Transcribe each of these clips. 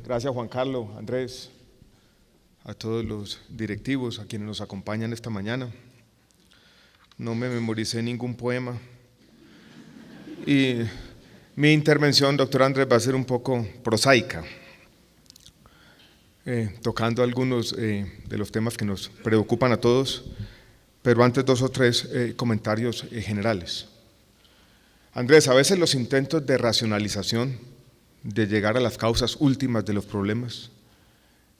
Gracias Juan Carlos, Andrés, a todos los directivos, a quienes nos acompañan esta mañana. No me memoricé ningún poema y mi intervención, doctor Andrés, va a ser un poco prosaica, tocando algunos de los temas que nos preocupan a todos, pero antes 2 o 3 comentarios generales. Andrés, a veces los intentos de racionalización, de llegar a las causas últimas de los problemas,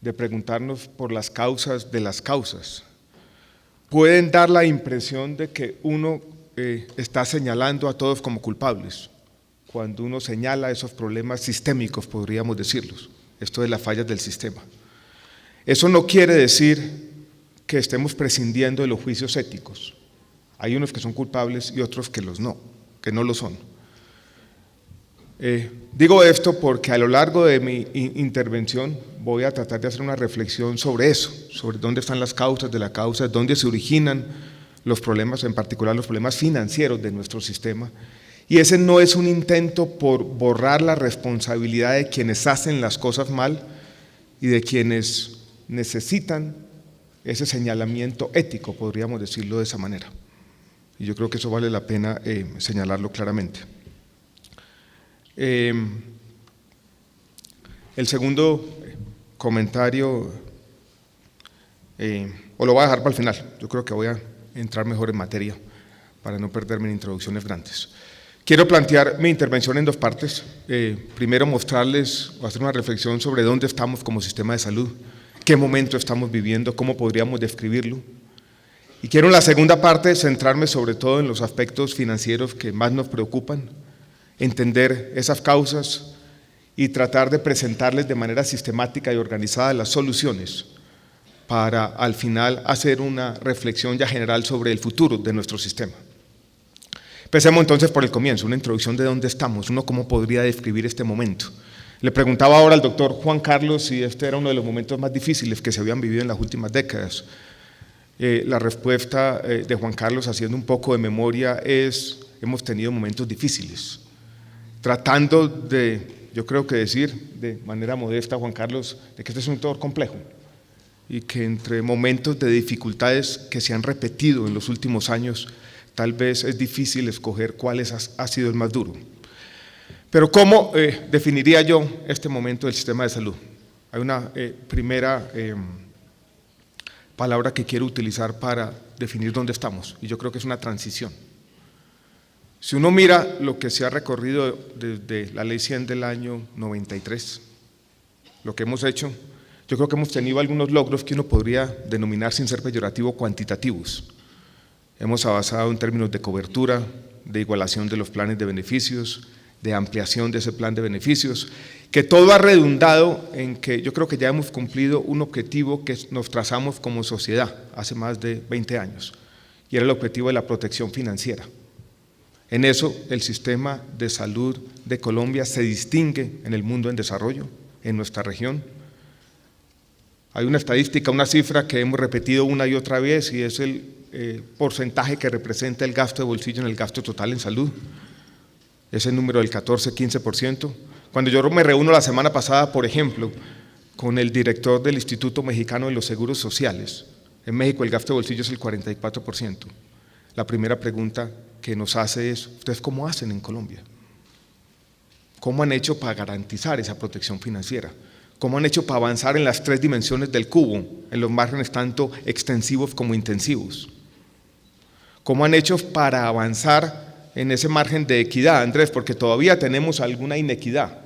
de preguntarnos por las causas de las causas, pueden dar la impresión de que uno está señalando a todos como culpables, cuando uno señala esos problemas sistémicos, podríamos decirlos, esto de las fallas del sistema. Eso no quiere decir que estemos prescindiendo de los juicios éticos. Hay unos que son culpables y otros que no lo son. Digo esto porque a lo largo de mi intervención voy a tratar de hacer una reflexión sobre eso, sobre dónde están las causas de la causa, dónde se originan los problemas, en particular los problemas financieros de nuestro sistema. Y ese no es un intento por borrar la responsabilidad de quienes hacen las cosas mal y de quienes necesitan ese señalamiento ético, podríamos decirlo de esa manera. Y yo creo que eso vale la pena señalarlo claramente. El segundo comentario, o lo voy a dejar para el final, yo creo que voy a entrar mejor en materia para no perderme en introducciones grandes. Quiero plantear mi intervención en 2 partes. Primero mostrarles o hacer una reflexión sobre dónde estamos como sistema de salud, qué momento estamos viviendo, cómo podríamos describirlo. Y quiero en la segunda parte centrarme sobre todo en los aspectos financieros que más nos preocupan, entender esas causas y tratar de presentarles de manera sistemática y organizada las soluciones para al final hacer una reflexión ya general sobre el futuro de nuestro sistema. Empecemos entonces por el comienzo, una introducción de dónde estamos, uno cómo podría describir este momento. Le preguntaba ahora al doctor Juan Carlos si este era uno de los momentos más difíciles que se habían vivido en las últimas décadas. La respuesta de Juan Carlos, haciendo un poco de memoria, es: hemos tenido momentos difíciles. Tratando de, yo creo que decir de manera modesta, Juan Carlos, de que este es un sector complejo y que entre momentos de dificultades que se han repetido en los últimos años, tal vez es difícil escoger cuál ha sido el más duro. Pero ¿cómo definiría yo este momento del sistema de salud? Hay una primera palabra que quiero utilizar para definir dónde estamos, y yo creo que es una transición. Si uno mira lo que se ha recorrido desde la Ley 100 del año 93, lo que hemos hecho, yo creo que hemos tenido algunos logros que uno podría denominar, sin ser peyorativo, cuantitativos. Hemos avanzado en términos de cobertura, de igualación de los planes de beneficios, de ampliación de ese plan de beneficios, que todo ha redundado en que yo creo que ya hemos cumplido un objetivo que nos trazamos como sociedad hace más de 20 años, y era el objetivo de la protección financiera. En eso el sistema de salud de Colombia se distingue en el mundo en desarrollo, en nuestra región. Hay una estadística, una cifra que hemos repetido una y otra vez, y es el porcentaje que representa el gasto de bolsillo en el gasto total en salud. Ese número del 14-15%. Cuando yo me reúno la semana pasada, por ejemplo, con el director del Instituto Mexicano de los Seguros Sociales, en México el gasto de bolsillo es el 44%. La primera pregunta que nos hace es: ¿ustedes cómo hacen en Colombia? ¿Cómo han hecho para garantizar esa protección financiera? ¿Cómo han hecho para avanzar en las 3 dimensiones del cubo, en los márgenes tanto extensivos como intensivos? ¿Cómo han hecho para avanzar en ese margen de equidad, Andrés? Porque todavía tenemos alguna inequidad,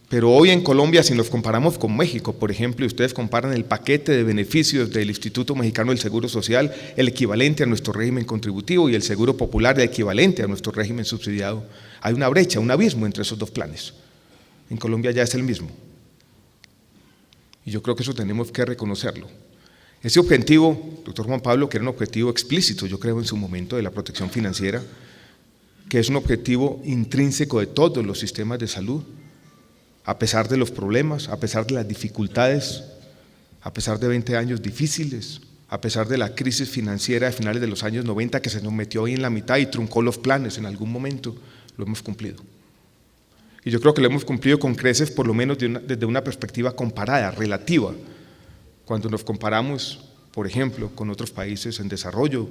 pero hoy en Colombia, si nos comparamos con México, por ejemplo, y ustedes comparan el paquete de beneficios del Instituto Mexicano del Seguro Social, el equivalente a nuestro régimen contributivo, y el Seguro Popular, el equivalente a nuestro régimen subsidiado, hay una brecha, un abismo entre esos 2 planes. En Colombia ya es el mismo, y yo creo que eso tenemos que reconocerlo. Ese objetivo, doctor Juan Pablo, que era un objetivo explícito, yo creo, en su momento, de la protección financiera, que es un objetivo intrínseco de todos los sistemas de salud, a pesar de los problemas, a pesar de las dificultades, a pesar de 20 años difíciles, a pesar de la crisis financiera de finales de los años 90 que se nos metió ahí en la mitad y truncó los planes en algún momento, lo hemos cumplido. Y yo creo que lo hemos cumplido con creces, por lo menos desde una perspectiva comparada, relativa, cuando nos comparamos, por ejemplo, con otros países en desarrollo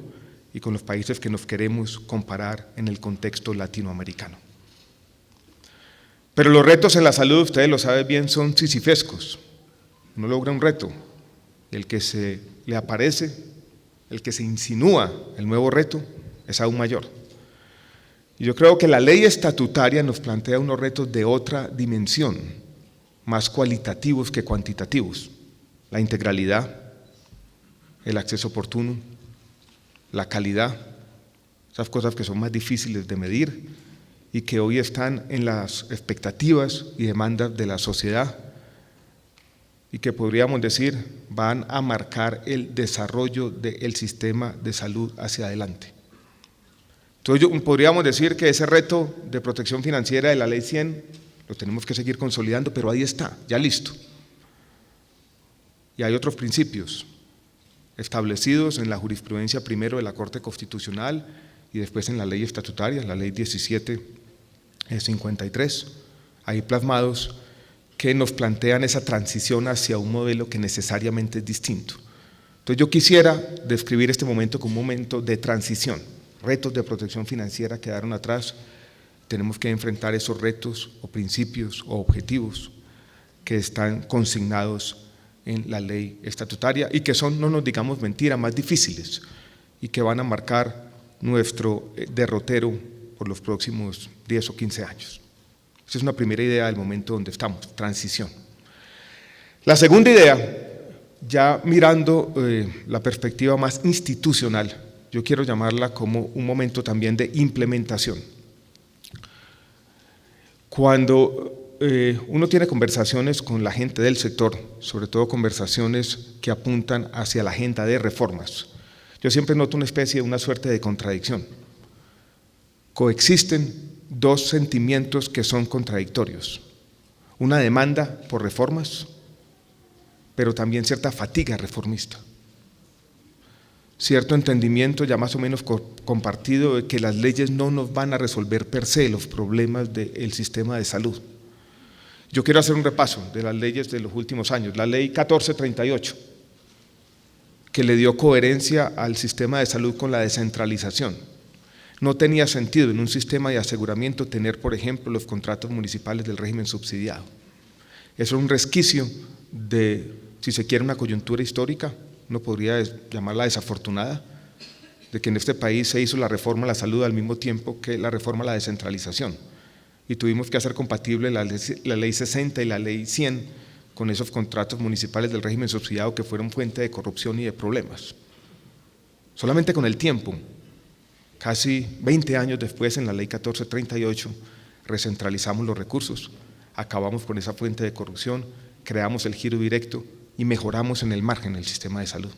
y con los países que nos queremos comparar en el contexto latinoamericano. Pero los retos en la salud, ustedes lo saben bien, son sisifescos. Uno logra un reto, el que se le aparece, el que se insinúa el nuevo reto, es aún mayor. Y yo creo que la ley estatutaria nos plantea unos retos de otra dimensión, más cualitativos que cuantitativos. La integralidad, el acceso oportuno, la calidad, esas cosas que son más difíciles de medir y que hoy están en las expectativas y demandas de la sociedad y que podríamos decir van a marcar el desarrollo del sistema de salud hacia adelante. Entonces podríamos decir que ese reto de protección financiera de la Ley 100 lo tenemos que seguir consolidando, pero ahí está, ya listo. Y hay otros principios establecidos en la jurisprudencia primero de la Corte Constitucional y después en la ley estatutaria, la Ley 1753, ahí plasmados, que nos plantean esa transición hacia un modelo que necesariamente es distinto. Entonces yo quisiera describir este momento como un momento de transición. Retos de protección financiera quedaron atrás, tenemos que enfrentar esos retos o principios o objetivos que están consignados en la ley estatutaria y que son, no nos digamos mentira, más difíciles y que van a marcar nuestro derrotero por los próximos 10 o 15 años. Esa es una primera idea del momento donde estamos, transición. La segunda idea, ya mirando la perspectiva más institucional, yo quiero llamarla como un momento también de implementación. Cuando uno tiene conversaciones con la gente del sector, sobre todo conversaciones que apuntan hacia la agenda de reformas, yo siempre noto una suerte de contradicción. Coexisten dos sentimientos que son contradictorios, una demanda por reformas, pero también cierta fatiga reformista. Cierto entendimiento ya más o menos compartido de que las leyes no nos van a resolver per se los problemas del sistema de salud. Yo quiero hacer un repaso de las leyes de los últimos años. La ley 1438, que le dio coherencia al sistema de salud con la descentralización. No tenía sentido en un sistema de aseguramiento tener, por ejemplo, los contratos municipales del régimen subsidiado. Eso es un resquicio de, si se quiere, una coyuntura histórica, uno podría llamarla desafortunada, de que en este país se hizo la reforma a la salud al mismo tiempo que la reforma a la descentralización. Y tuvimos que hacer compatible la ley 60 y la ley 100 con esos contratos municipales del régimen subsidiado que fueron fuente de corrupción y de problemas. Solamente con el tiempo, casi 20 años después, en la ley 1438, recentralizamos los recursos, acabamos con esa fuente de corrupción, creamos el giro directo y mejoramos en el margen el sistema de salud.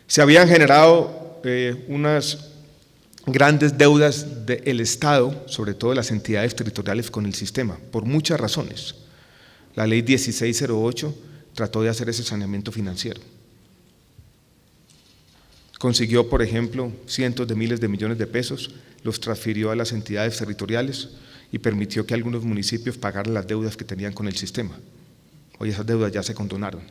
Se habían generado unas grandes deudas del Estado, sobre todo de las entidades territoriales con el sistema, por muchas razones. La ley 1608 trató de hacer ese saneamiento financiero. Consiguió, por ejemplo, cientos de miles de millones de pesos, los transfirió a las entidades territoriales y permitió que algunos municipios pagaran las deudas que tenían con el sistema. Hoy esas deudas ya se condonaron.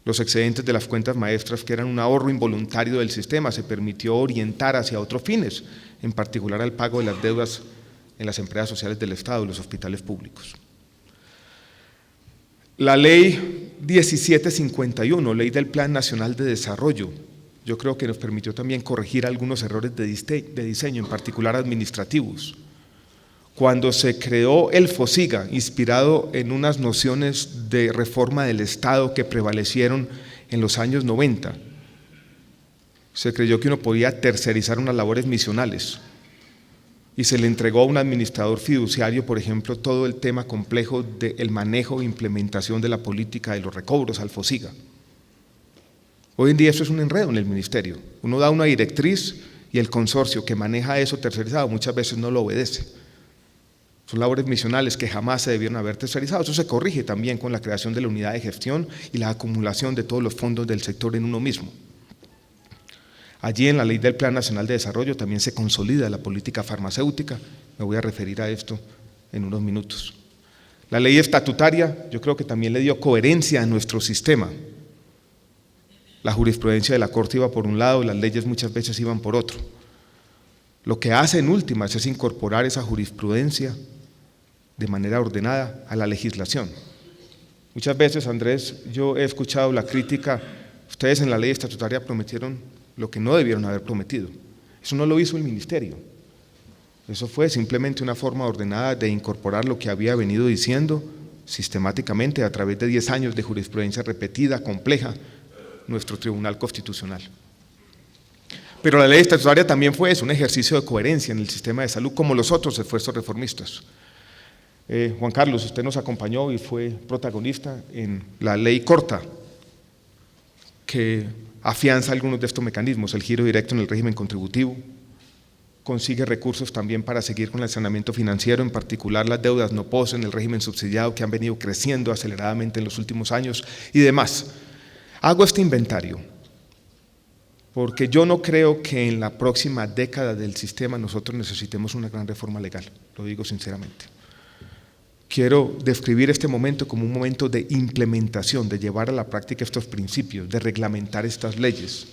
Los excedentes de las cuentas maestras, que eran un ahorro involuntario del sistema, se permitió orientar hacia otros fines, en particular al pago de las deudas en las empresas sociales del Estado y los hospitales públicos. La ley 1751, ley del Plan Nacional de Desarrollo, yo creo que nos permitió también corregir algunos errores de diseño, en particular administrativos. Cuando se creó el FOSIGA, inspirado en unas nociones de reforma del Estado que prevalecieron en los años 90, se creyó que uno podía tercerizar unas labores misionales y se le entregó a un administrador fiduciario, por ejemplo, todo el tema complejo del manejo e implementación de la política de los recobros al FOSIGA. Hoy en día eso es un enredo en el ministerio. Uno da una directriz y el consorcio que maneja eso tercerizado muchas veces no lo obedece. Son labores misionales que jamás se debieron haber tercerizado. Eso se corrige también con la creación de la unidad de gestión y la acumulación de todos los fondos del sector en uno mismo. Allí en la Ley del Plan Nacional de Desarrollo también se consolida la política farmacéutica, me voy a referir a esto en unos minutos. La ley estatutaria yo creo que también le dio coherencia a nuestro sistema. La jurisprudencia de la Corte iba por un lado, las leyes muchas veces iban por otro. Lo que hace en últimas es incorporar esa jurisprudencia de manera ordenada a la legislación. Muchas veces, Andrés, yo he escuchado la crítica, ustedes en la ley estatutaria prometieron lo que no debieron haber prometido. Eso no lo hizo el ministerio. Eso fue simplemente una forma ordenada de incorporar lo que había venido diciendo sistemáticamente a través de 10 años de jurisprudencia repetida, compleja, nuestro Tribunal Constitucional. Pero la ley estatutaria también fue eso, un ejercicio de coherencia en el sistema de salud, como los otros esfuerzos reformistas. Juan Carlos, usted nos acompañó y fue protagonista en la ley corta, que afianza algunos de estos mecanismos, el giro directo en el régimen contributivo, consigue recursos también para seguir con el saneamiento financiero, en particular las deudas no POS en el régimen subsidiado que han venido creciendo aceleradamente en los últimos años y demás. Hago este inventario porque yo no creo que en la próxima década del sistema nosotros necesitemos una gran reforma legal, lo digo sinceramente. Quiero describir este momento como un momento de implementación, de llevar a la práctica estos principios, de reglamentar estas leyes,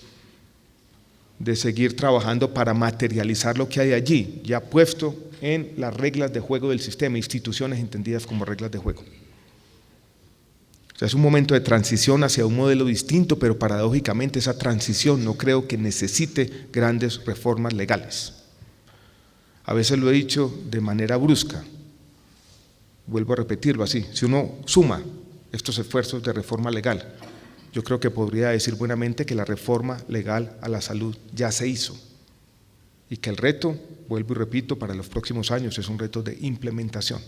de seguir trabajando para materializar lo que hay allí, ya puesto en las reglas de juego del sistema, instituciones entendidas como reglas de juego. O sea, es un momento de transición hacia un modelo distinto, pero paradójicamente esa transición no creo que necesite grandes reformas legales. A veces lo he dicho de manera brusca, vuelvo a repetirlo así, si uno suma estos esfuerzos de reforma legal, yo creo que podría decir buenamente que la reforma legal a la salud ya se hizo y que el reto, vuelvo y repito, para los próximos años es un reto de implementación.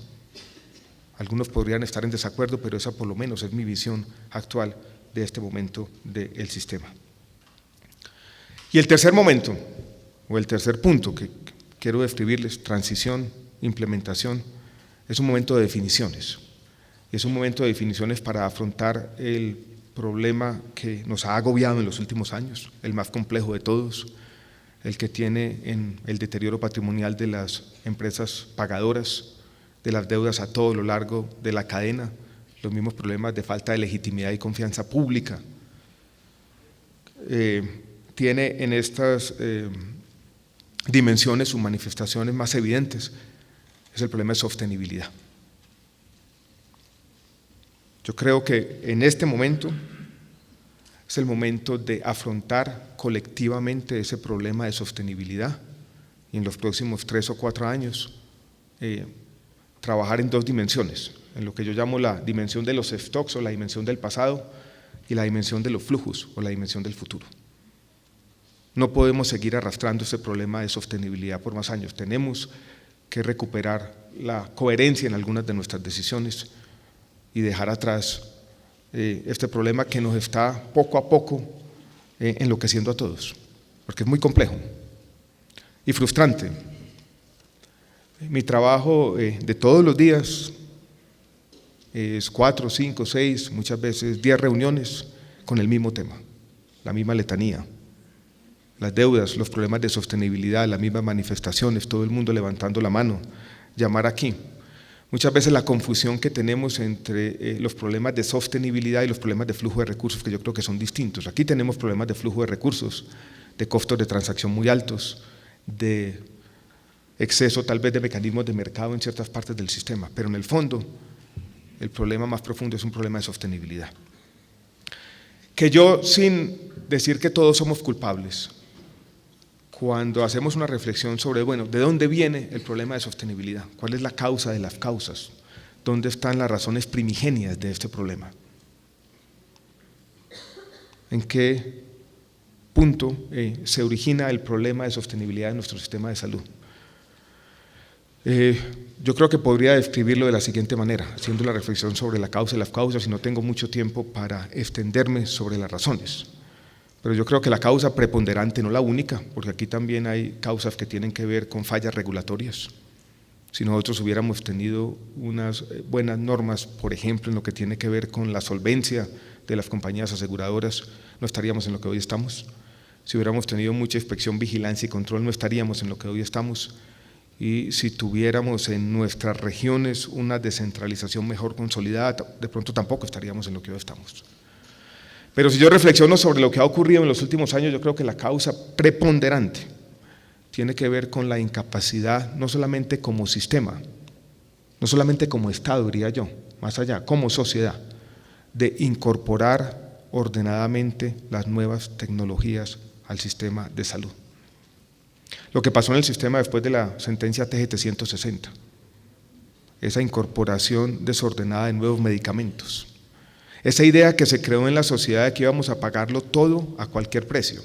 Algunos podrían estar en desacuerdo, pero esa por lo menos es mi visión actual de este momento del sistema. Y el tercer momento, o el tercer punto que quiero describirles, transición, implementación, es un momento de definiciones. Es un momento de definiciones para afrontar el problema que nos ha agobiado en los últimos años, el más complejo de todos, el que tiene en el deterioro patrimonial de las empresas pagadoras, de las deudas a todo lo largo de la cadena, los mismos problemas de falta de legitimidad y confianza pública. Tiene en estas dimensiones sus manifestaciones más evidentes, es el problema de sostenibilidad. Yo creo que en este momento es el momento de afrontar colectivamente ese problema de sostenibilidad y en los próximos 3 o 4 años trabajar en 2 dimensiones, en lo que yo llamo la dimensión de los stocks o la dimensión del pasado y la dimensión de los flujos o la dimensión del futuro. No podemos seguir arrastrando ese problema de sostenibilidad por más años, tenemos que recuperar la coherencia en algunas de nuestras decisiones y dejar atrás este problema que nos está poco a poco enloqueciendo a todos, porque es muy complejo y frustrante. Mi trabajo de todos los días es 4, 5, 6, muchas veces 10 reuniones con el mismo tema, la misma letanía, las deudas, los problemas de sostenibilidad, las mismas manifestaciones, todo el mundo levantando la mano, llamar aquí. Muchas veces la confusión que tenemos entre los problemas de sostenibilidad y los problemas de flujo de recursos, que yo creo que son distintos. Aquí tenemos problemas de flujo de recursos, de costos de transacción muy altos, de exceso tal vez de mecanismos de mercado en ciertas partes del sistema, pero en el fondo el problema más profundo es un problema de sostenibilidad. Que yo, sin decir que todos somos culpables, cuando hacemos una reflexión sobre, bueno, ¿de dónde viene el problema de sostenibilidad? ¿Cuál es la causa de las causas? ¿Dónde están las razones primigenias de este problema? ¿En qué punto se origina el problema de sostenibilidad de nuestro sistema de salud? Yo creo que podría describirlo de la siguiente manera, haciendo la reflexión sobre la causa y las causas, y no tengo mucho tiempo para extenderme sobre las razones. Pero yo creo que la causa preponderante, no la única, porque aquí también hay causas que tienen que ver con fallas regulatorias. Si nosotros hubiéramos tenido unas buenas normas, por ejemplo, en lo que tiene que ver con la solvencia de las compañías aseguradoras, no estaríamos en lo que hoy estamos. si hubiéramos tenido mucha inspección, vigilancia y control, no estaríamos en lo que hoy estamos. Y si tuviéramos en nuestras regiones una descentralización mejor consolidada, de pronto tampoco estaríamos en lo que hoy estamos. Pero si yo reflexiono sobre lo que ha ocurrido en los últimos años, yo creo que la causa preponderante tiene que ver con la incapacidad, no solamente como sistema, no solamente como Estado, diría yo, más allá, como sociedad, de incorporar ordenadamente las nuevas tecnologías al sistema de salud. Lo que pasó en el sistema después de la sentencia TGT 160, esa incorporación desordenada de nuevos medicamentos, esa idea que se creó en la sociedad de que íbamos a pagarlo todo a cualquier precio,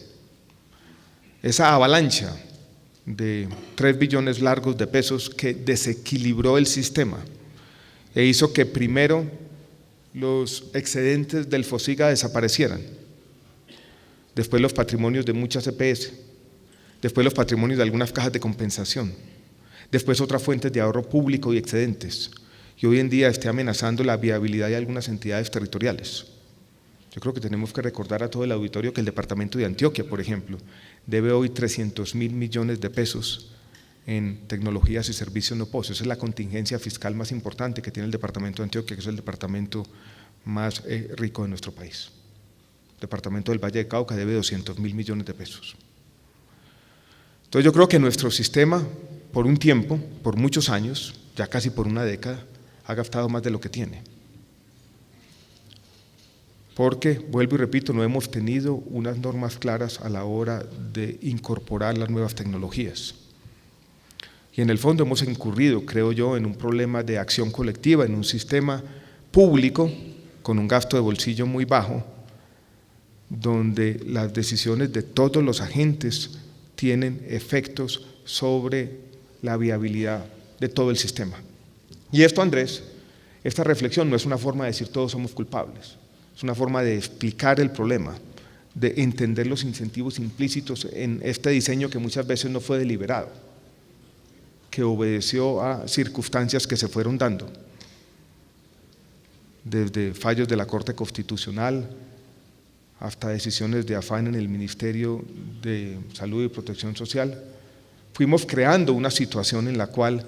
esa avalancha de 3 billones largos de pesos que desequilibró el sistema e hizo que primero los excedentes del FOSIGA desaparecieran, después los patrimonios de muchas EPS, después los patrimonios de algunas cajas de compensación, después otras fuentes de ahorro público y excedentes, y hoy en día esté amenazando la viabilidad de algunas entidades territoriales. Yo creo que tenemos que recordar a todo el auditorio que el departamento de Antioquia, por ejemplo, debe hoy 300.000 millones de pesos en tecnologías y servicios no POS. Esa es la contingencia fiscal más importante que tiene el departamento de Antioquia, que es el departamento más rico de nuestro país. El departamento del Valle de Cauca debe 200.000 millones de pesos. Entonces yo creo que nuestro sistema, por un tiempo, por muchos años, ya casi por una década, ha gastado más de lo que tiene. Porque, vuelvo y repito, no hemos tenido unas normas claras a la hora de incorporar las nuevas tecnologías. Y en el fondo hemos incurrido, creo yo, en un problema de acción colectiva, en un sistema público con un gasto de bolsillo muy bajo, donde las decisiones de todos los agentes tienen efectos sobre la viabilidad de todo el sistema. Y esto, Andrés, esta reflexión no es una forma de decir todos somos culpables, es una forma de explicar el problema, de entender los incentivos implícitos en este diseño que muchas veces no fue deliberado, que obedeció a circunstancias que se fueron dando, desde fallos de la Corte Constitucional hasta decisiones de afán en el Ministerio de Salud y Protección Social. Fuimos creando una situación en la cual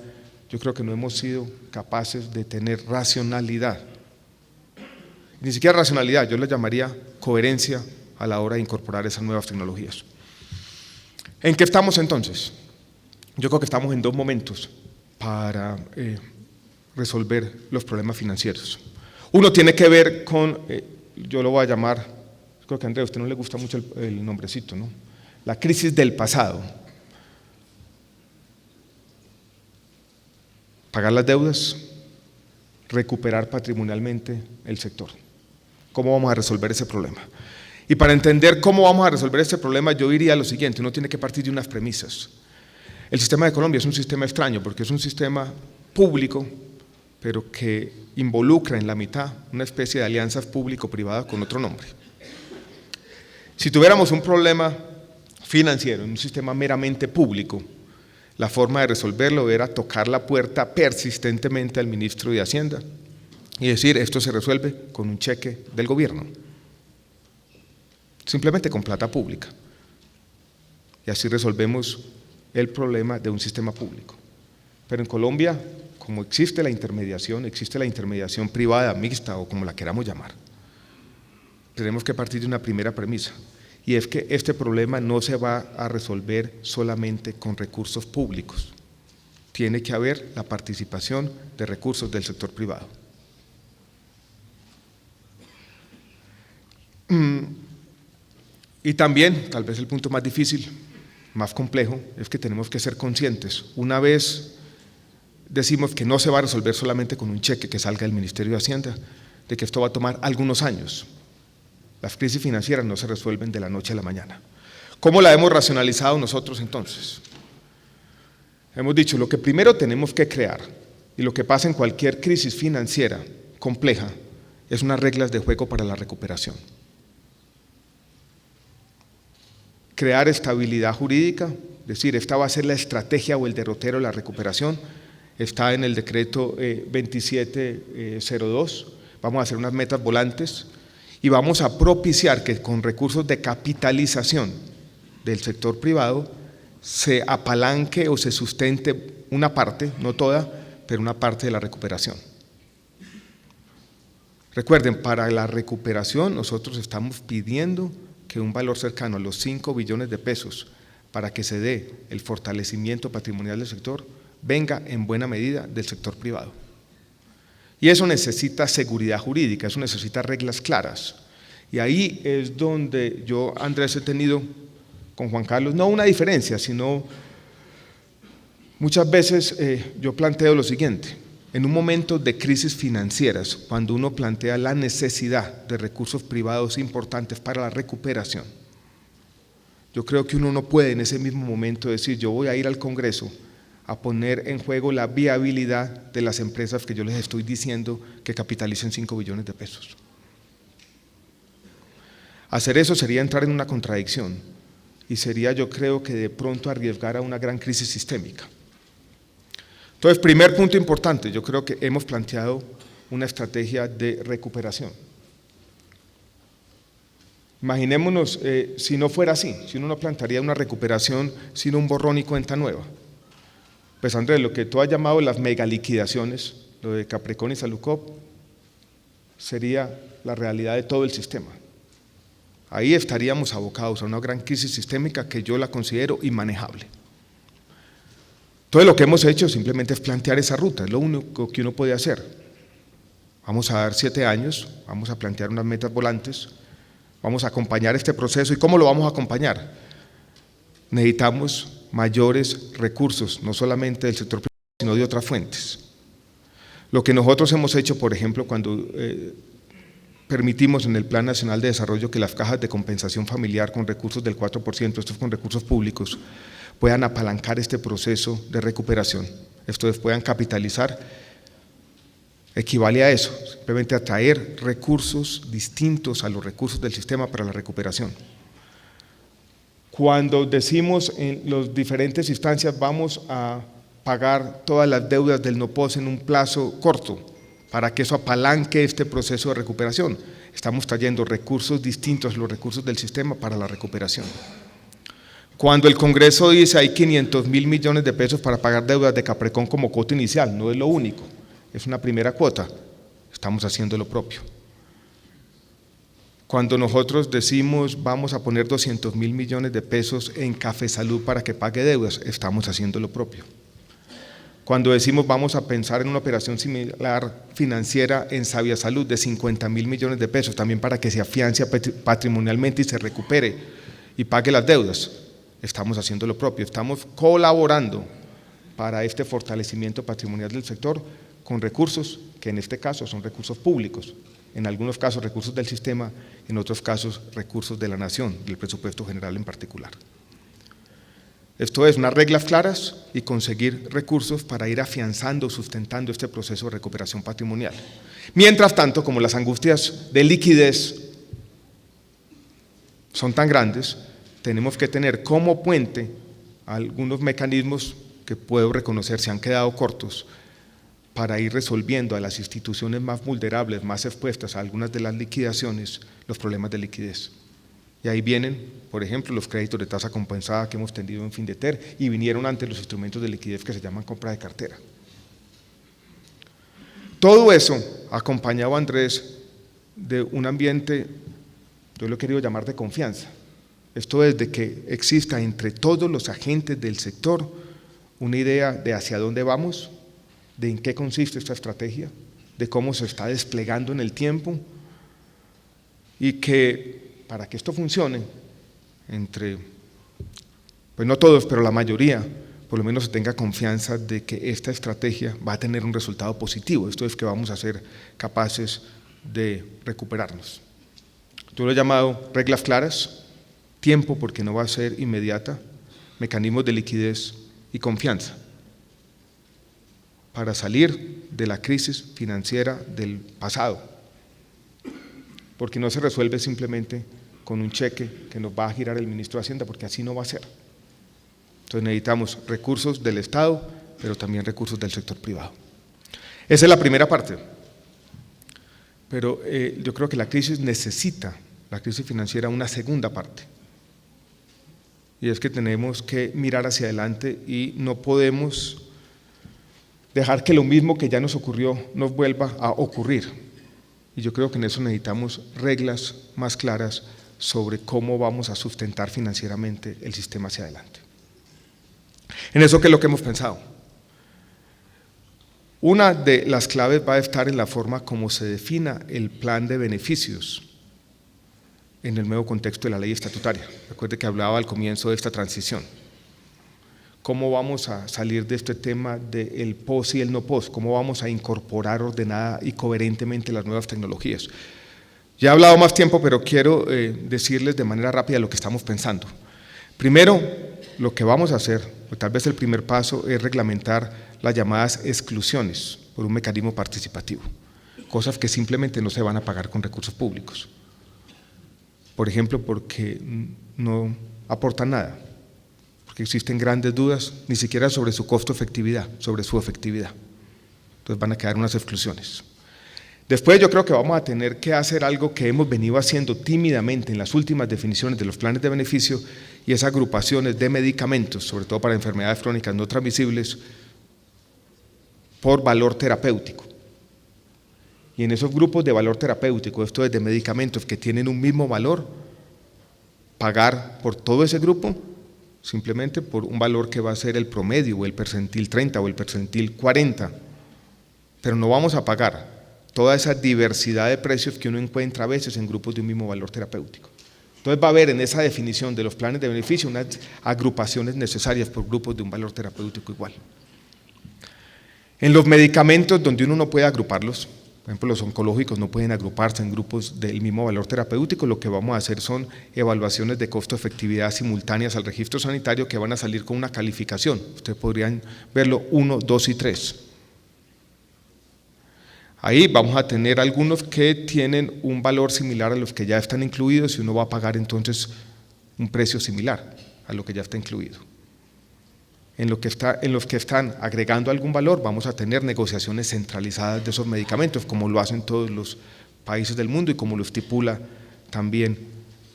yo creo que no hemos sido capaces de tener racionalidad, ni siquiera racionalidad, yo le llamaría coherencia a la hora de incorporar esas nuevas tecnologías. ¿En qué estamos entonces? Yo creo que estamos en dos momentos para resolver los problemas financieros. Uno tiene que ver con, yo lo voy a llamar, creo que a Andrés, a usted no le gusta mucho el nombrecito, ¿no? La crisis del pasado. Pagar las deudas, recuperar patrimonialmente el sector. ¿Cómo vamos a resolver ese problema? Y para entender cómo vamos a resolver este problema, yo diría lo siguiente: uno tiene que partir de unas premisas. El sistema de Colombia es un sistema extraño porque es un sistema público, pero que involucra en la mitad una especie de alianzas público-privadas con otro nombre. Si tuviéramos un problema financiero en un sistema meramente público, la forma de resolverlo era tocar la puerta persistentemente al ministro de Hacienda y decir: esto se resuelve con un cheque del gobierno, simplemente con plata pública. Y así resolvemos el problema de un sistema público. Pero en Colombia, como existe la intermediación privada, mixta o como la queramos llamar, tenemos que partir de una primera premisa, y es que este problema no se va a resolver solamente con recursos públicos. Tiene que haber la participación de recursos del sector privado. Y también, tal vez el punto más difícil, más complejo, es que tenemos que ser conscientes. Una vez decimos que no se va a resolver solamente con un cheque que salga del Ministerio de Hacienda, de que esto va a tomar algunos años. Las crisis financieras no se resuelven de la noche a la mañana. ¿Cómo la hemos racionalizado nosotros entonces? Hemos dicho, lo que primero tenemos que crear, y lo que pasa en cualquier crisis financiera compleja, es unas reglas de juego para la recuperación. Crear estabilidad jurídica, es decir, esta va a ser la estrategia o el derrotero de la recuperación, está en el decreto 2702, vamos a hacer unas metas volantes y vamos a propiciar que con recursos de capitalización del sector privado se apalanque o se sustente una parte, no toda, pero una parte de la recuperación. Recuerden, para la recuperación nosotros estamos pidiendo que un valor cercano a los 5 billones de pesos para que se dé el fortalecimiento patrimonial del sector venga en buena medida del sector privado. Y eso necesita seguridad jurídica, eso necesita reglas claras. Y ahí es donde yo, Andrés, he tenido con Juan Carlos no una diferencia, sino muchas veces yo planteo lo siguiente: en un momento de crisis financieras, cuando uno plantea la necesidad de recursos privados importantes para la recuperación, yo creo que uno no puede en ese mismo momento decir yo voy a ir al Congreso a poner en juego la viabilidad de las empresas que yo les estoy diciendo que capitalicen 5 billones de pesos. Hacer eso sería entrar en una contradicción y sería, yo creo, que de pronto arriesgar a una gran crisis sistémica. Entonces, primer punto importante, yo creo que hemos planteado una estrategia de recuperación. Imaginémonos si no fuera así, si uno no plantearía una recuperación, sino un borrón y cuenta nueva. Pues Andrés, lo que tú has llamado las megaliquidaciones, lo de Capricornio y Salucop, sería la realidad de todo el sistema. Ahí estaríamos abocados a una gran crisis sistémica que yo la considero inmanejable. Todo lo que hemos hecho simplemente es plantear esa ruta, es lo único que uno puede hacer. Vamos a dar 7 años, vamos a plantear unas metas volantes, vamos a acompañar este proceso. ¿Y cómo lo vamos a acompañar? Necesitamos mayores recursos, no solamente del sector privado, sino de otras fuentes. Lo que nosotros hemos hecho, por ejemplo, cuando permitimos en el Plan Nacional de Desarrollo que las cajas de compensación familiar con recursos del 4%, estos con recursos públicos, puedan apalancar este proceso de recuperación, estos puedan capitalizar, equivale a eso, simplemente a traer recursos distintos a los recursos del sistema para la recuperación. Cuando decimos en las diferentes instancias vamos a pagar todas las deudas del NOPOS en un plazo corto, para que eso apalanque este proceso de recuperación, estamos trayendo recursos distintos a los recursos del sistema para la recuperación. Cuando el Congreso dice hay 500.000 millones de pesos para pagar deudas de Caprecon como cuota inicial, no es lo único, es una primera cuota, estamos haciendo lo propio. Cuando nosotros decimos vamos a poner 200.000 millones de pesos en Cafesalud para que pague deudas, estamos haciendo lo propio. Cuando decimos vamos a pensar en una operación similar financiera en Sabiasalud de 50.000 millones de pesos, también para que se afiance patrimonialmente y se recupere y pague las deudas, estamos haciendo lo propio, estamos colaborando para este fortalecimiento patrimonial del sector con recursos que en este caso son recursos públicos, en algunos casos recursos del sistema, en otros casos recursos de la nación, del presupuesto general en particular. Esto es, unas reglas claras y conseguir recursos para ir afianzando, sustentando este proceso de recuperación patrimonial. Mientras tanto, como las angustias de liquidez son tan grandes, tenemos que tener como puente algunos mecanismos que puedo reconocer se han quedado cortos para ir resolviendo a las instituciones más vulnerables, más expuestas a algunas de las liquidaciones, los problemas de liquidez. Y ahí vienen, por ejemplo, los créditos de tasa compensada que hemos tenido en Findeter y vinieron antes los instrumentos de liquidez que se llaman compra de cartera. Todo eso acompañado, Andrés, de un ambiente, yo lo he querido llamar de confianza. Esto es de que exista entre todos los agentes del sector una idea de hacia dónde vamos, de en qué consiste esta estrategia, de cómo se está desplegando en el tiempo y que para que esto funcione, pues no todos, pero la mayoría, por lo menos se tenga confianza de que esta estrategia va a tener un resultado positivo, esto es que vamos a ser capaces de recuperarnos. Yo lo he llamado reglas claras, tiempo porque no va a ser inmediata, mecanismos de liquidez y confianza para salir de la crisis financiera del pasado, porque no se resuelve simplemente con un cheque que nos va a girar el ministro de Hacienda, porque así no va a ser. Entonces necesitamos recursos del Estado, pero también recursos del sector privado. Esa es la primera parte, pero yo creo que la crisis financiera, una segunda parte. y es que tenemos que mirar hacia adelante y no podemos dejar que lo mismo que ya nos ocurrió nos vuelva a ocurrir. Y yo creo que en eso necesitamos reglas más claras sobre cómo vamos a sustentar financieramente el sistema hacia adelante. En eso, ¿qué es lo que hemos pensado? Una de las claves va a estar en la forma como se defina el plan de beneficios en el nuevo contexto de la ley estatutaria. Recuerde que hablaba al comienzo de esta transición. ¿Cómo vamos a salir de este tema del POS y el no POS? ¿Cómo vamos a incorporar ordenada y coherentemente las nuevas tecnologías? Ya he hablado más tiempo, pero quiero decirles de manera rápida lo que estamos pensando. Primero, lo que vamos a hacer, o tal vez el primer paso, es reglamentar las llamadas exclusiones por un mecanismo participativo, cosas que simplemente no se van a pagar con recursos públicos. Por ejemplo, porque no aportan nada, porque existen grandes dudas, ni siquiera sobre su costo-efectividad, sobre su efectividad. Entonces van a quedar unas exclusiones. Después yo creo que vamos a tener que hacer algo que hemos venido haciendo tímidamente en las últimas definiciones de los planes de beneficio, y es agrupaciones de medicamentos, sobre todo para enfermedades crónicas no transmisibles, por valor terapéutico. Y en esos grupos de valor terapéutico, esto es de medicamentos que tienen un mismo valor, pagar por todo ese grupo, simplemente por un valor que va a ser el promedio, o el percentil 30 o el percentil 40, pero no vamos a pagar toda esa diversidad de precios que uno encuentra a veces en grupos de un mismo valor terapéutico. Entonces va a haber en esa definición de los planes de beneficio unas agrupaciones necesarias por grupos de un valor terapéutico igual. En los medicamentos donde uno no puede agruparlos, por ejemplo los oncológicos no pueden agruparse en grupos del mismo valor terapéutico, lo que vamos a hacer son evaluaciones de costo-efectividad simultáneas al registro sanitario que van a salir con una calificación. Ustedes podrían verlo 1, 2 y 3. Ahí vamos a tener algunos que tienen un valor similar a los que ya están incluidos y uno va a pagar entonces un precio similar a lo que ya está incluido. En los que están agregando algún valor vamos a tener negociaciones centralizadas de esos medicamentos, como lo hacen todos los países del mundo y como lo estipula también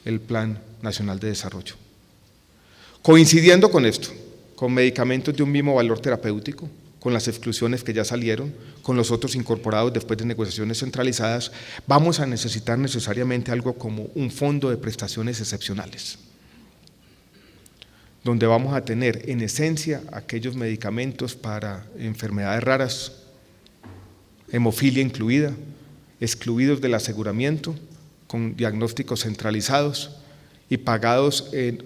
el Plan Nacional de Desarrollo. Coincidiendo con esto, con medicamentos de un mismo valor terapéutico, con las exclusiones que ya salieron, con los otros incorporados después de negociaciones centralizadas, vamos a necesitar necesariamente algo como un fondo de prestaciones excepcionales, donde vamos a tener en esencia aquellos medicamentos para enfermedades raras, hemofilia incluida, excluidos del aseguramiento, con diagnósticos centralizados y pagados en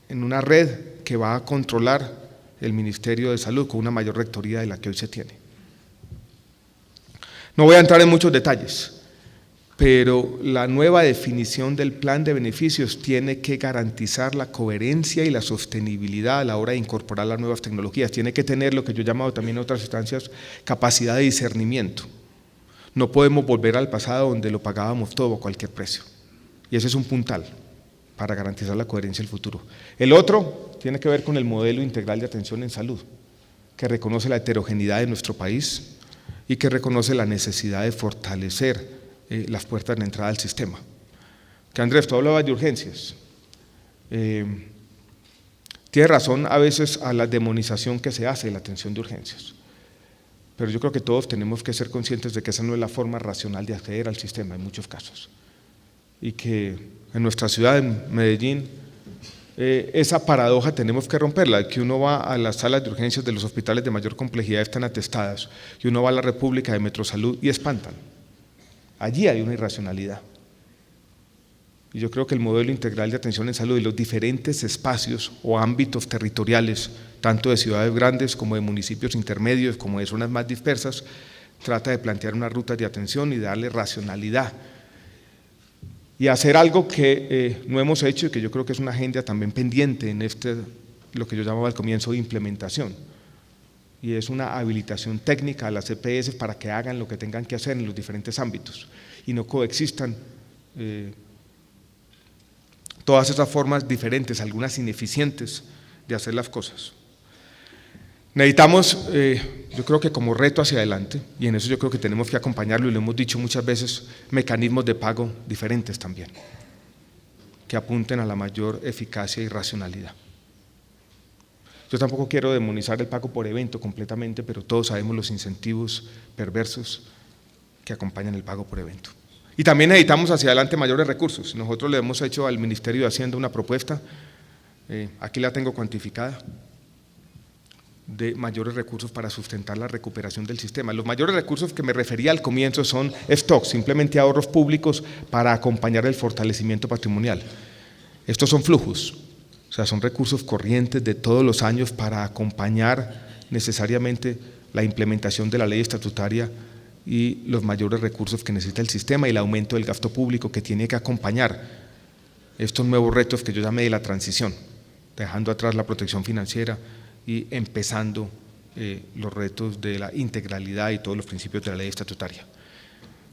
una red que va a controlar el Ministerio de Salud con una mayor rectoría de la que hoy se tiene. No voy a entrar en muchos detalles, pero la nueva definición del plan de beneficios tiene que garantizar la coherencia y la sostenibilidad a la hora de incorporar las nuevas tecnologías. Tiene que tener lo que yo he llamado también en otras instancias capacidad de discernimiento. No podemos volver al pasado donde lo pagábamos todo a cualquier precio. Y ese es un puntal para garantizar la coherencia del futuro. El otro tiene que ver con el modelo integral de atención en salud, que reconoce la heterogeneidad de nuestro país y que reconoce la necesidad de fortalecer las puertas de entrada al sistema. Que Andrés, tú hablabas de urgencias. Tiene razón a veces a la demonización que se hace de la atención de urgencias, pero yo creo que todos tenemos que ser conscientes de que esa no es la forma racional de acceder al sistema en muchos casos, y que en nuestra ciudad, en Medellín, esa paradoja tenemos que romperla, que uno va a las salas de urgencias de los hospitales de mayor complejidad, están atestadas, y uno va a la República de Metrosalud y espantan. Allí hay una irracionalidad. Y yo creo que el modelo integral de atención en salud y los diferentes espacios o ámbitos territoriales, tanto de ciudades grandes como de municipios intermedios, como de zonas más dispersas, trata de plantear una ruta de atención y de darle racionalidad. Y hacer algo que no hemos hecho y que yo creo que es una agenda también pendiente en lo que yo llamaba al comienzo de implementación, y es una habilitación técnica a las EPS para que hagan lo que tengan que hacer en los diferentes ámbitos y no coexistan todas esas formas diferentes, algunas ineficientes de hacer las cosas. Necesitamos, yo creo que como reto hacia adelante, y en eso yo creo que tenemos que acompañarlo, y lo hemos dicho muchas veces, mecanismos de pago diferentes también, que apunten a la mayor eficacia y racionalidad. Yo tampoco quiero demonizar el pago por evento completamente, pero todos sabemos los incentivos perversos que acompañan el pago por evento. Y también necesitamos hacia adelante mayores recursos. Nosotros le hemos hecho al Ministerio de Hacienda una propuesta, aquí la tengo cuantificada, de mayores recursos para sustentar la recuperación del sistema. Los mayores recursos que me refería al comienzo son stock, simplemente ahorros públicos para acompañar el fortalecimiento patrimonial. Estos son flujos, o sea, son recursos corrientes de todos los años para acompañar necesariamente la implementación de la ley estatutaria y los mayores recursos que necesita el sistema y el aumento del gasto público que tiene que acompañar estos nuevos retos que yo llamé de la transición, dejando atrás la protección financiera y empezando los retos de la integralidad y todos los principios de la ley estatutaria.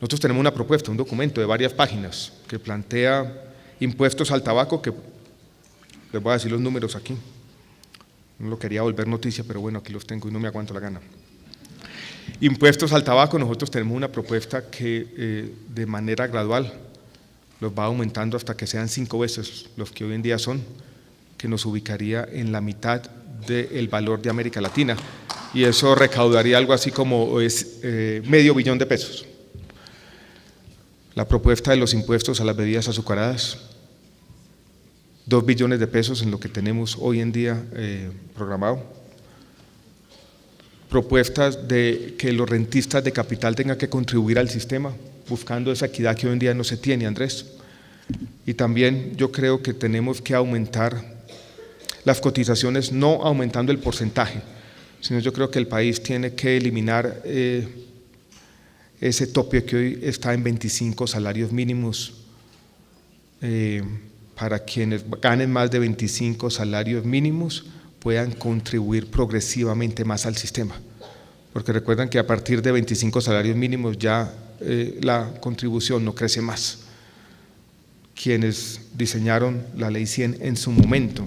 Nosotros tenemos una propuesta, un documento de varias páginas que plantea impuestos al tabaco, que les voy a decir los números aquí, no lo quería volver noticia, pero bueno, aquí los tengo y no me aguanto la gana. Impuestos al tabaco, nosotros tenemos una propuesta que de manera gradual los va aumentando hasta que sean 5 veces los que hoy en día son, que nos ubicaría en la mitad del valor de América Latina, y eso recaudaría algo así como $500 millones de pesos. La propuesta de los impuestos a las bebidas azucaradas, 2 billones de pesos en lo que tenemos hoy en día programado. Propuestas de que los rentistas de capital tengan que contribuir al sistema, buscando esa equidad que hoy en día no se tiene, Andrés. Y también yo creo que tenemos que aumentar las cotizaciones, no aumentando el porcentaje, sino yo creo que el país tiene que eliminar ese tope que hoy está en 25 salarios mínimos para quienes ganen más de 25 salarios mínimos puedan contribuir progresivamente más al sistema, porque recuerdan que a partir de 25 salarios mínimos ya la contribución no crece más. Quienes diseñaron la Ley 100 en su momento,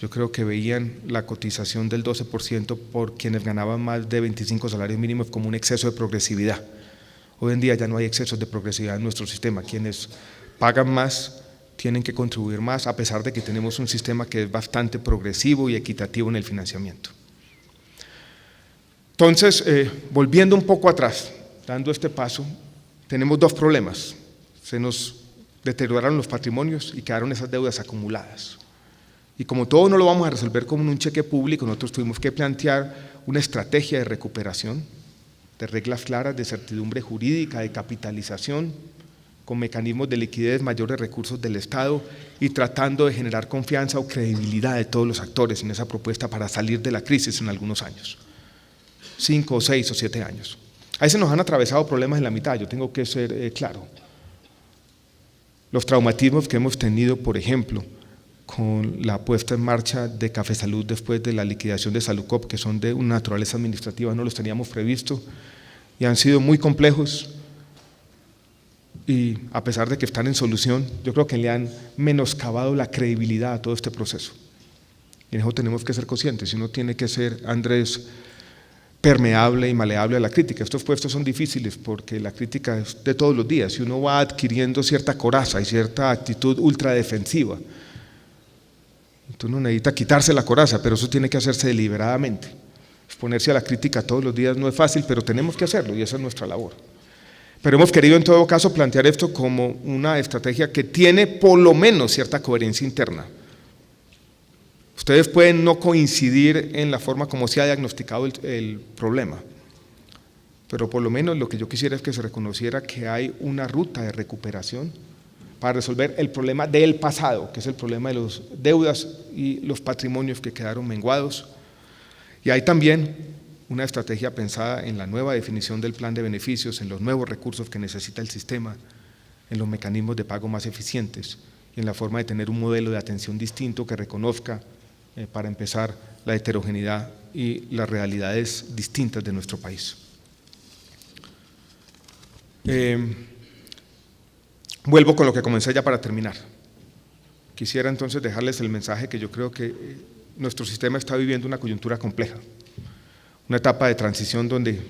yo creo que veían la cotización del 12% por quienes ganaban más de 25 salarios mínimos como un exceso de progresividad. Hoy en día ya no hay excesos de progresividad en nuestro sistema. Quienes pagan más tienen que contribuir más, a pesar de que tenemos un sistema que es bastante progresivo y equitativo en el financiamiento. Entonces, volviendo un poco atrás, dando este paso, tenemos 2 problemas. Se nos deterioraron los patrimonios y quedaron esas deudas acumuladas. Y como todo no lo vamos a resolver con un cheque público, nosotros tuvimos que plantear una estrategia de recuperación, de reglas claras, de certidumbre jurídica, de capitalización, con mecanismos de liquidez, mayores recursos del Estado y tratando de generar confianza o credibilidad de todos los actores en esa propuesta para salir de la crisis en algunos años, 5 o 6 o 7 años. Ahí se nos han atravesado problemas en la mitad, yo tengo que ser claro. Los traumatismos que hemos tenido, por ejemplo, con la puesta en marcha de Café Salud después de la liquidación de Saludcop, que son de una naturaleza administrativa, no los teníamos previsto y han sido muy complejos, y a pesar de que están en solución, yo creo que le han menoscabado la credibilidad a todo este proceso. Y en eso tenemos que ser conscientes, y uno tiene que ser, Andrés, permeable y maleable a la crítica. Estos puestos son difíciles porque la crítica es de todos los días y uno va adquiriendo cierta coraza y cierta actitud ultradefensiva. Entonces uno necesita quitarse la coraza, pero eso tiene que hacerse deliberadamente. Exponerse a la crítica todos los días no es fácil, pero tenemos que hacerlo y esa es nuestra labor. Pero hemos querido en todo caso plantear esto como una estrategia que tiene por lo menos cierta coherencia interna. Ustedes pueden no coincidir en la forma como se ha diagnosticado el problema, pero por lo menos lo que yo quisiera es que se reconociera que hay una ruta de recuperación para resolver el problema del pasado, que es el problema de las deudas y los patrimonios que quedaron menguados. Y hay también una estrategia pensada en la nueva definición del plan de beneficios, en los nuevos recursos que necesita el sistema, en los mecanismos de pago más eficientes y en la forma de tener un modelo de atención distinto que reconozca, para empezar, la heterogeneidad y las realidades distintas de nuestro país. Vuelvo con lo que comencé ya para terminar. Quisiera entonces dejarles el mensaje que yo creo que nuestro sistema está viviendo una coyuntura compleja, una etapa de transición donde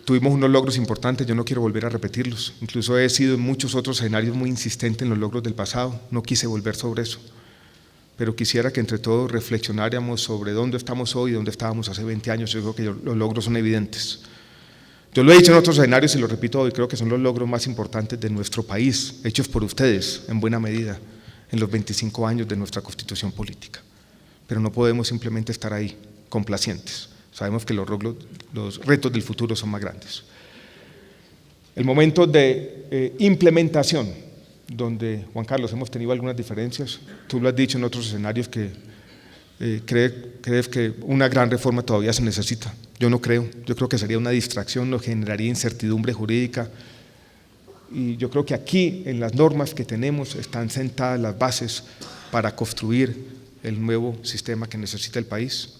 tuvimos unos logros importantes, yo no quiero volver a repetirlos, incluso he sido en muchos otros escenarios muy insistente en los logros del pasado, no quise volver sobre eso, pero quisiera que entre todos reflexionáramos sobre dónde estamos hoy y dónde estábamos hace 20 años. Yo creo que los logros son evidentes. Yo lo he dicho en otros escenarios y lo repito hoy, creo que son los logros más importantes de nuestro país, hechos por ustedes, en buena medida, en los 25 años de nuestra Constitución política. Pero no podemos simplemente estar ahí, complacientes. Sabemos que los retos del futuro son más grandes. El momento de implementación, donde, Juan Carlos, hemos tenido algunas diferencias. Tú lo has dicho en otros escenarios que crees que una gran reforma todavía se necesita. Yo no creo, yo creo que sería una distracción, nos generaría incertidumbre jurídica, y yo creo que aquí, en las normas que tenemos, están sentadas las bases para construir el nuevo sistema que necesita el país.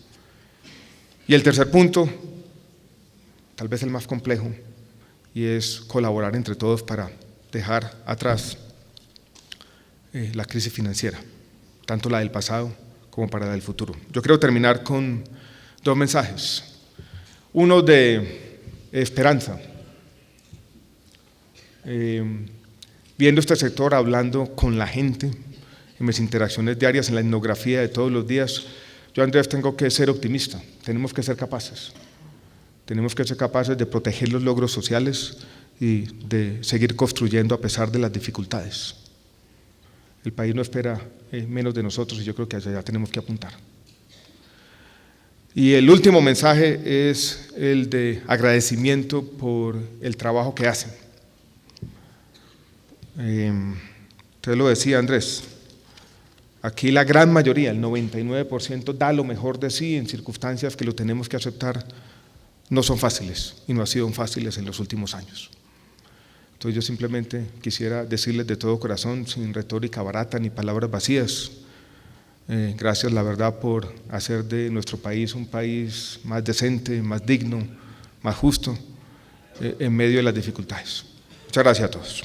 Y el tercer punto, tal vez el más complejo, y es colaborar entre todos para dejar atrás la crisis financiera, tanto la del pasado como para la del futuro. Yo quiero terminar con dos mensajes. Uno de esperanza. Viendo este sector, hablando con la gente, en mis interacciones diarias, en la etnografía de todos los días, yo, Andrés, tengo que ser optimista. Tenemos que ser capaces. Tenemos que ser capaces de proteger los logros sociales y de seguir construyendo a pesar de las dificultades. El país no espera menos de nosotros y yo creo que hacia allá tenemos que apuntar. Y el último mensaje es el de agradecimiento por el trabajo que hacen. Usted lo decía, Andrés, aquí la gran mayoría, el 99%, da lo mejor de sí en circunstancias que lo tenemos que aceptar. No son fáciles y no han sido fáciles en los últimos años. Entonces yo simplemente quisiera decirles de todo corazón, sin retórica barata ni palabras vacías, gracias, la verdad, por hacer de nuestro país un país más decente, más digno, más justo, en medio de las dificultades. Muchas gracias a todos.